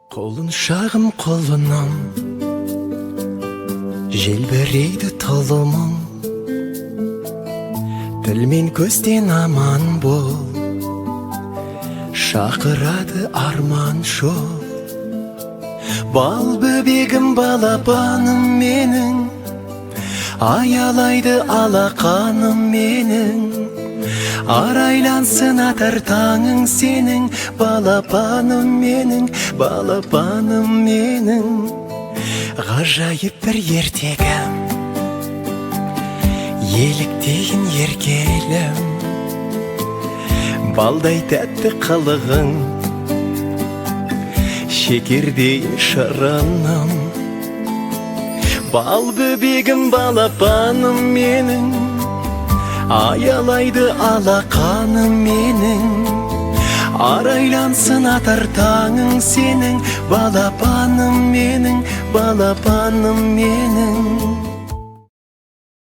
Қолын шағым қолынан желбірейді тұлымың, тіл мен көзден аман бол, шақырады арман жол. Бал бөбегім, балапаным менің, аялайды алақаным менің. Арайлансын атар таңың сенің, балапаным менің, балапаным менің. Ғажайып бір ертегім, еліктейін еркелім, балдай тәтті қылығың, шекердейін шырыным. Бал бөбегім, балапаным менің, аялайды алақаным менің. Арайлансын атар таңың сенің, балапаным менің, балапаным менің.